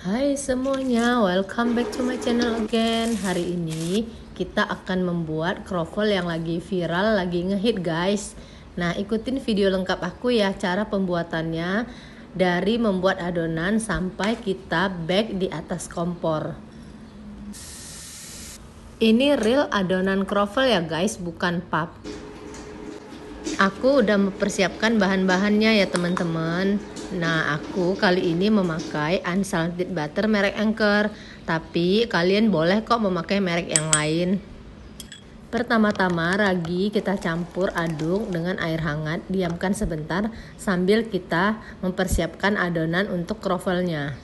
Hai semuanya, welcome back to my channel again. Hari ini kita akan membuat kroffel yang lagi viral, lagi ngehit guys. Nah, ikutin video lengkap aku ya, cara pembuatannya dari membuat adonan sampai kita bake di atas kompor. Ini real adonan kroffel ya guys, bukan puff. Aku udah mempersiapkan bahan-bahannya ya teman-teman. Nah, aku kali ini memakai unsalted butter merek Anchor, tapi kalian boleh kok memakai merek yang lain. Pertama-tama ragi kita campur aduk dengan air hangat, diamkan sebentar sambil kita mempersiapkan adonan untuk kroffelnya.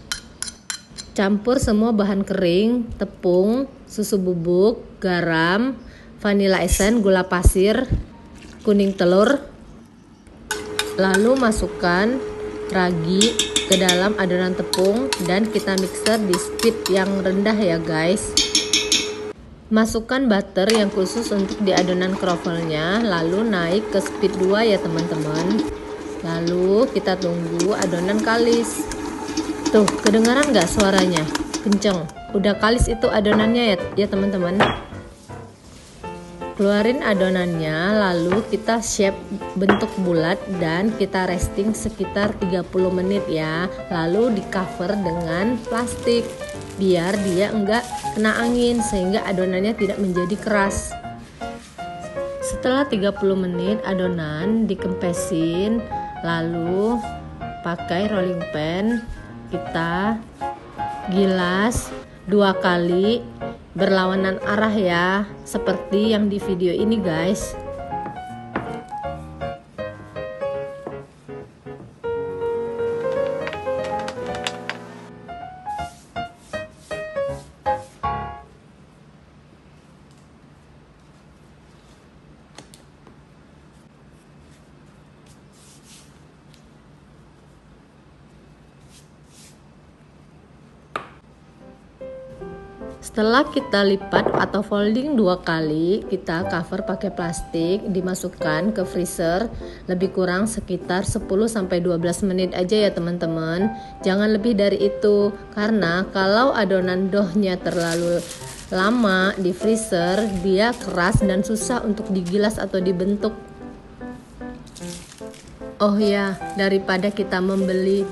Campur semua bahan kering, tepung, susu bubuk, garam, vanilla essence, gula pasir, kuning telur. Lalu masukkan ragi ke dalam adonan tepung dan kita mixer di speed yang rendah ya guys. Masukkan butter yang khusus untuk di adonan kroffelnya, lalu naik ke speed 2 ya teman-teman. Lalu kita tunggu adonan kalis. Tuh, kedengaran nggak suaranya? Kenceng. Udah kalis itu adonannya ya teman-teman. Keluarin adonannya, lalu kita shape bentuk bulat dan kita resting sekitar 30 menit ya. Lalu di cover dengan plastik biar dia enggak kena angin sehingga adonannya tidak menjadi keras. Setelah 30 menit adonan dikempesin, lalu pakai rolling pin kita gilas 2 kali berlawanan arah ya, seperti yang di video ini guys. Setelah kita lipat atau folding 2 kali, kita cover pakai plastik, dimasukkan ke freezer lebih kurang sekitar 10-12 menit aja ya teman-teman. Jangan lebih dari itu, karena kalau adonan doughnya terlalu lama di freezer, dia keras dan susah untuk digilas atau dibentuk. Oh ya, daripada kita membeli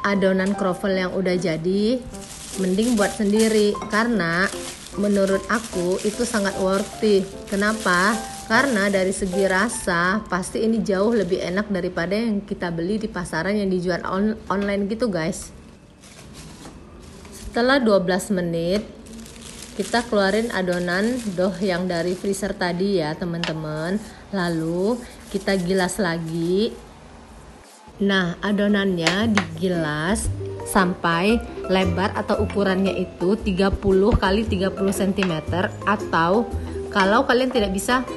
adonan kroffel yang udah jadi, mending buat sendiri, karena menurut aku itu sangat worthy. Kenapa? Karena dari segi rasa pasti ini jauh lebih enak daripada yang kita beli di pasaran yang dijual online gitu guys. Setelah 12 menit kita keluarin adonan dough yang dari freezer tadi ya teman-teman. Lalu kita gilas lagi. Nah, adonannya digilas sampai lebar atau ukurannya itu 30 kali 30 cm, atau kalau kalian tidak bisa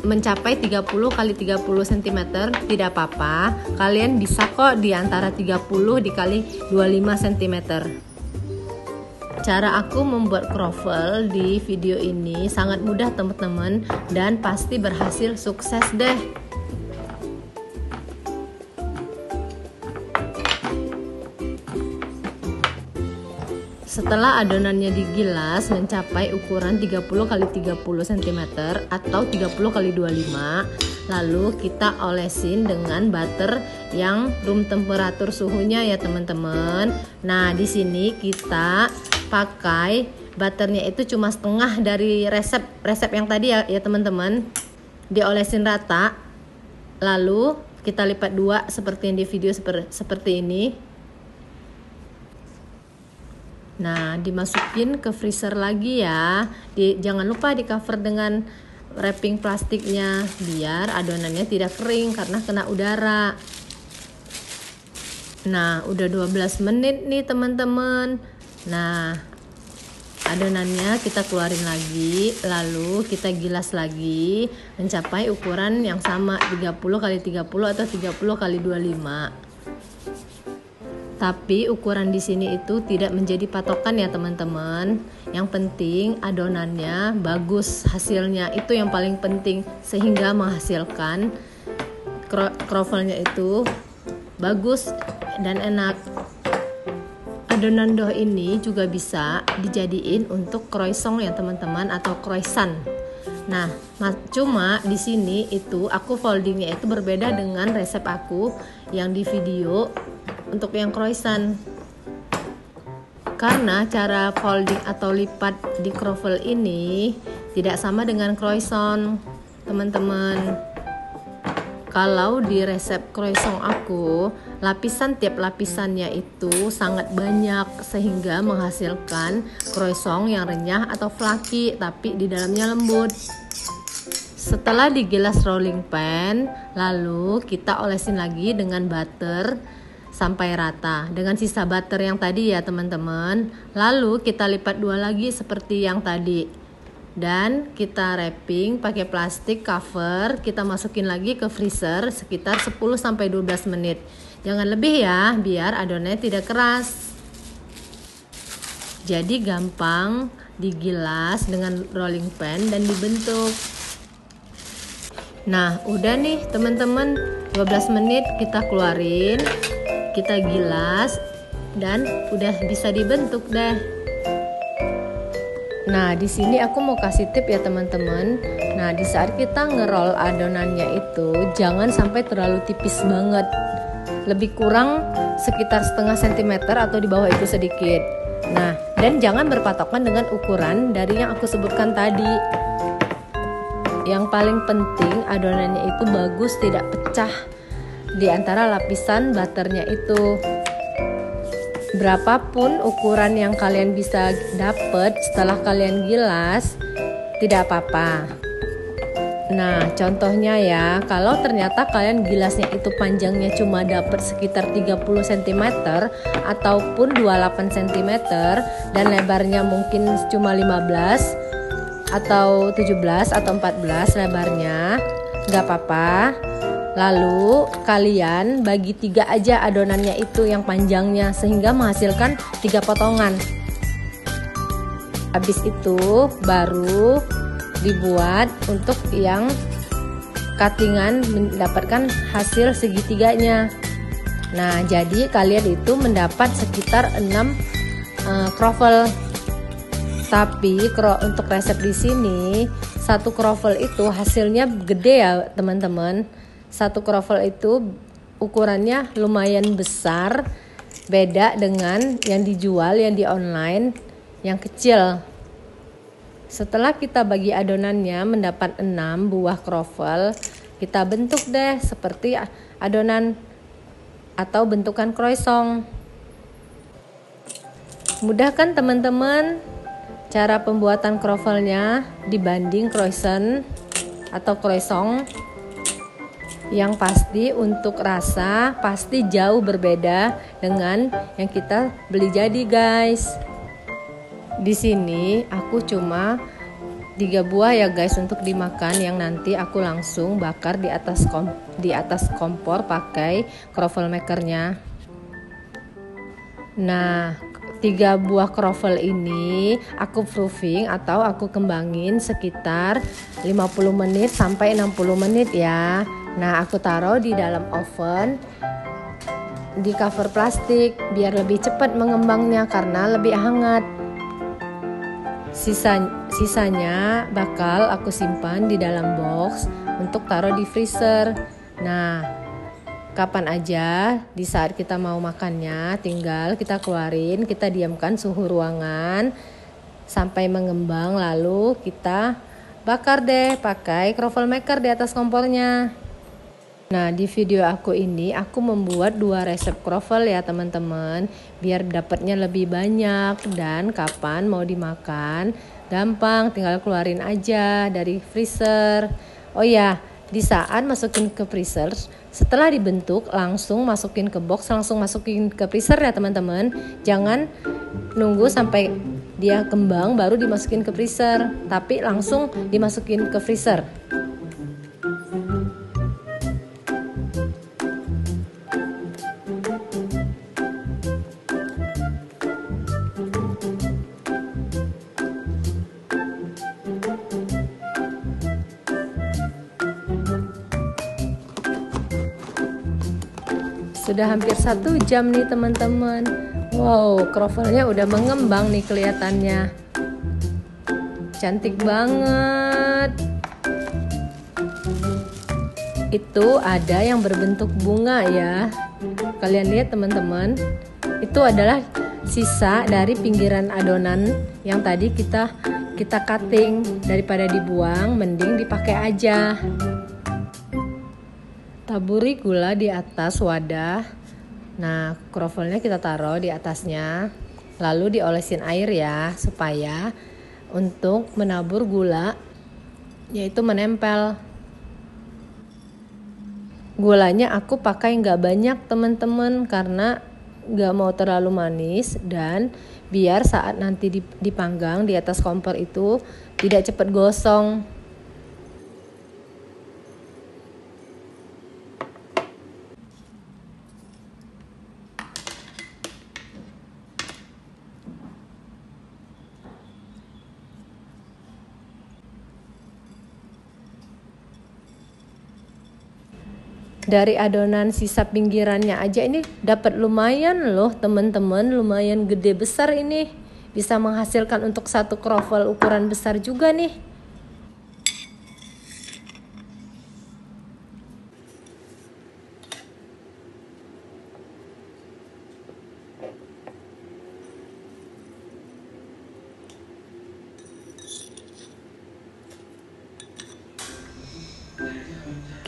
mencapai 30 kali 30 cm tidak apa-apa, kalian bisa kok di antara 30 dikali 25 cm. Cara aku membuat kroffel di video ini sangat mudah teman-teman, dan pasti berhasil, sukses deh. Setelah adonannya digilas mencapai ukuran 30 kali 30 cm atau 30 kali 25, lalu kita olesin dengan butter yang room temperatur suhunya ya teman-teman. Nah, di sini kita pakai butternya itu cuma setengah dari resep yang tadi ya teman-teman. Diolesin rata, lalu kita lipat 2 seperti yang di video seperti ini. Nah, dimasukin ke freezer lagi ya. Jangan lupa di cover dengan wrapping plastiknya biar adonannya tidak kering karena kena udara. Nah, udah 12 menit nih teman-teman. Nah, adonannya kita keluarin lagi, lalu kita gilas lagi mencapai ukuran yang sama 30 kali 30 atau 30 kali 25. Tapi ukuran di sini itu tidak menjadi patokan ya teman-teman. Yang penting adonannya bagus, hasilnya itu yang paling penting, sehingga menghasilkan kroffelnya itu bagus dan enak. adonan dough ini juga bisa dijadiin untuk croissant ya teman-teman, atau croissant. Nah, cuma di sini itu aku foldingnya itu berbeda dengan resep aku yang di video untuk yang croissant. Karena cara folding atau lipat di croffle ini tidak sama dengan croissant, teman-teman. Kalau di resep croissant aku, tiap lapisannya itu sangat banyak sehingga menghasilkan croissant yang renyah atau fluffy tapi di dalamnya lembut. Setelah digilas rolling pan, lalu kita olesin lagi dengan butter sampai rata dengan sisa butter yang tadi ya teman-teman. Lalu kita lipat dua lagi seperti yang tadi. Dan kita wrapping pakai plastik cover, kita masukin lagi ke freezer sekitar 10-12 menit. Jangan lebih ya, biar adonannya tidak keras. Jadi gampang digilas dengan rolling pan dan dibentuk. Nah, udah nih teman-teman, 12 menit kita keluarin, kita gilas dan udah bisa dibentuk deh. Nah, di sini aku mau kasih tip ya teman-teman. Nah, di saat kita ngerol adonannya itu jangan sampai terlalu tipis banget. Lebih kurang sekitar setengah sentimeter atau di bawah itu sedikit. Nah, dan jangan berpatokan dengan ukuran dari yang aku sebutkan tadi. Yang paling penting adonannya itu bagus, tidak pecah di antara lapisan butternya itu. Berapapun ukuran yang kalian bisa dapat setelah kalian gilas, tidak apa-apa. Nah, contohnya ya, kalau ternyata kalian gilasnya itu panjangnya cuma dapat sekitar 30 cm ataupun 28 cm dan lebarnya mungkin cuma 15 atau 17 atau 14 lebarnya, nggak apa-apa. Lalu kalian bagi 3 aja adonannya itu yang panjangnya sehingga menghasilkan 3 potongan. Habis itu baru dibuat untuk yang cuttingan mendapatkan hasil segitiganya. Nah, jadi kalian itu mendapat sekitar 6 croffle. Tapi untuk resep di sini 1 croffle itu hasilnya gede ya teman-teman. 1 croffle itu ukurannya lumayan besar, beda dengan yang dijual yang di online yang kecil. Setelah kita bagi adonannya mendapat 6 buah croffle, kita bentuk deh seperti adonan atau bentukan croissant. Mudah kan teman-teman cara pembuatan croffle-nya dibanding croissant atau croissant? Yang pasti untuk rasa pasti jauh berbeda dengan yang kita beli jadi guys. Di sini aku cuma 3 buah ya guys untuk dimakan, yang nanti aku langsung bakar di atas kompor pakai croffle makernya. Nah, 3 buah croffle ini aku proofing atau aku kembangin sekitar 50 menit sampai 60 menit ya. Nah, aku taruh di dalam oven di cover plastik biar lebih cepat mengembangnya karena lebih hangat. Sisanya bakal aku simpan di dalam box untuk taruh di freezer. Nah, kapan aja di saat kita mau makannya tinggal kita keluarin, kita diamkan suhu ruangan sampai mengembang, lalu kita bakar deh pakai croffle maker di atas kompornya. Nah, di video aku ini aku membuat 2 resep croffle ya teman-teman, biar dapatnya lebih banyak dan kapan mau dimakan gampang, tinggal keluarin aja dari freezer. Oh ya, di saat masukin ke freezer, setelah dibentuk langsung masukin ke box, langsung masukin ke freezer ya teman-teman. Jangan nunggu sampai dia kembang baru dimasukin ke freezer, tapi langsung dimasukin ke freezer. Sudah hampir 1 jam nih teman-teman. Wow, krovelnya udah mengembang nih kelihatannya. Cantik banget. Itu ada yang berbentuk bunga ya. Kalian lihat teman-teman, itu adalah sisa dari pinggiran adonan yang tadi kita cutting. Daripada dibuang, mending dipakai aja. Taburi gula di atas wadah. Nah, krovelnya kita taruh di atasnya. Lalu diolesin air ya, supaya untuk menabur gula yaitu menempel. Gulanya aku pakai nggak banyak teman-teman, karena nggak mau terlalu manis dan biar saat nanti dipanggang di atas kompor itu tidak cepat gosong. Dari adonan sisa pinggirannya aja ini dapat lumayan loh teman-teman, lumayan gede besar ini. Bisa menghasilkan untuk satu krovel ukuran besar juga nih.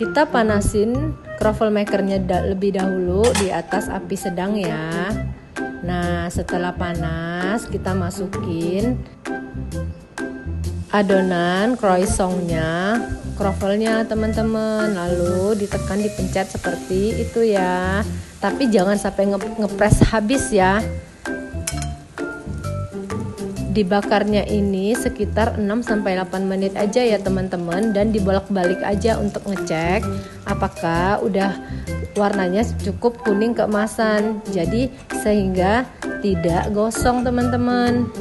Kita panasin krovel makernya lebih dahulu di atas api sedang ya. Nah, setelah panas kita masukin adonan croissantnya, krovelnya teman-teman. Lalu ditekan, dipencet seperti itu ya. Tapi jangan sampai ngepres habis ya. Dibakarnya ini sekitar 6-8 menit aja ya teman-teman, dan dibolak-balik aja untuk ngecek apakah udah warnanya cukup kuning keemasan, jadi sehingga tidak gosong teman-teman.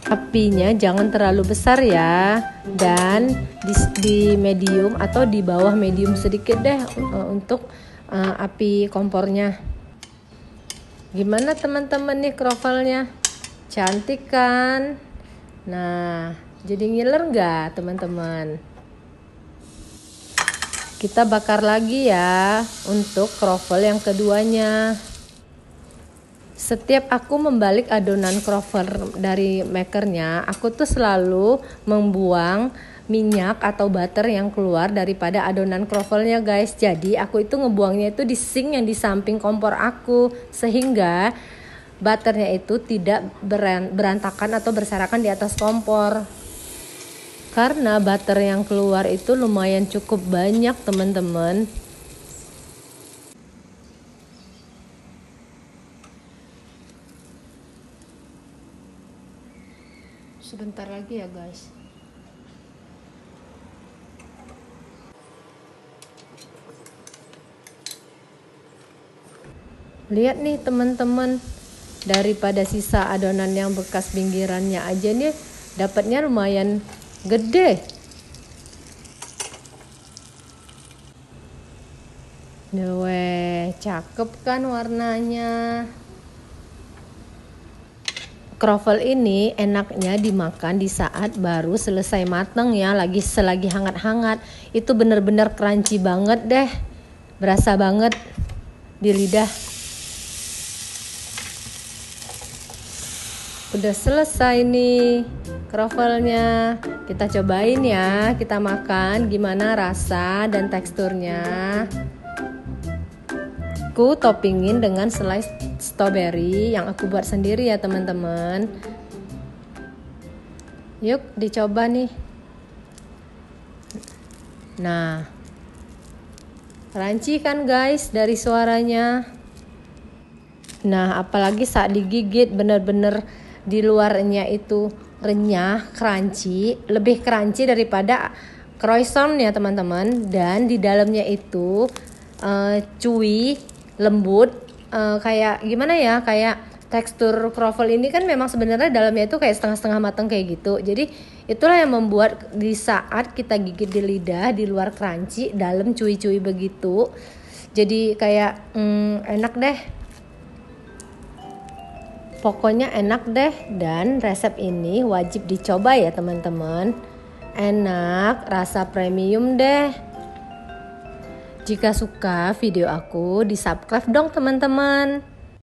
Apinya jangan terlalu besar ya, dan di medium atau di bawah medium sedikit deh untuk api kompornya. Gimana teman-teman nih krovelnya? Cantik kan? Nah, jadi ngiler nggak teman-teman? Kita bakar lagi ya untuk krovel yang keduanya. Setiap aku membalik adonan krovel dari makernya, aku tuh selalu membuang minyak atau butter yang keluar daripada adonan krovelnya guys. Jadi aku itu ngebuangnya itu di sink yang di samping kompor aku, sehingga butternya itu tidak berantakan atau berserakan di atas kompor. Karena butter yang keluar itu lumayan cukup banyak teman-teman. Sebentar lagi ya guys. Lihat nih teman-teman, daripada sisa adonan yang bekas pinggirannya aja nih dapatnya lumayan gede. Weh, cakep kan warnanya. Krovel ini enaknya dimakan di saat baru selesai mateng ya, selagi hangat-hangat. Itu bener-bener crunchy banget deh, berasa banget di lidah. Udah selesai nih krovelnya. Kita cobain ya, kita makan gimana rasa dan teksturnya. Aku toppingin dengan slice strawberry yang aku buat sendiri ya teman-teman. Yuk dicoba nih. Nah, crunchy kan guys dari suaranya. Nah, apalagi saat digigit bener-bener di luarnya itu renyah, crunchy, lebih crunchy daripada croissant ya teman-teman. Dan di dalamnya itu chewy, lembut, kayak gimana ya, kayak tekstur krovel ini kan memang sebenarnya dalamnya itu kayak setengah-setengah matang kayak gitu. Jadi itulah yang membuat di saat kita gigit di lidah, di luar crunchy, dalam chewy-chewy begitu. Jadi kayak enak deh. Pokoknya enak deh, dan resep ini wajib dicoba ya teman-teman. Enak, rasa premium deh. Jika suka video aku, di subscribe dong teman-teman.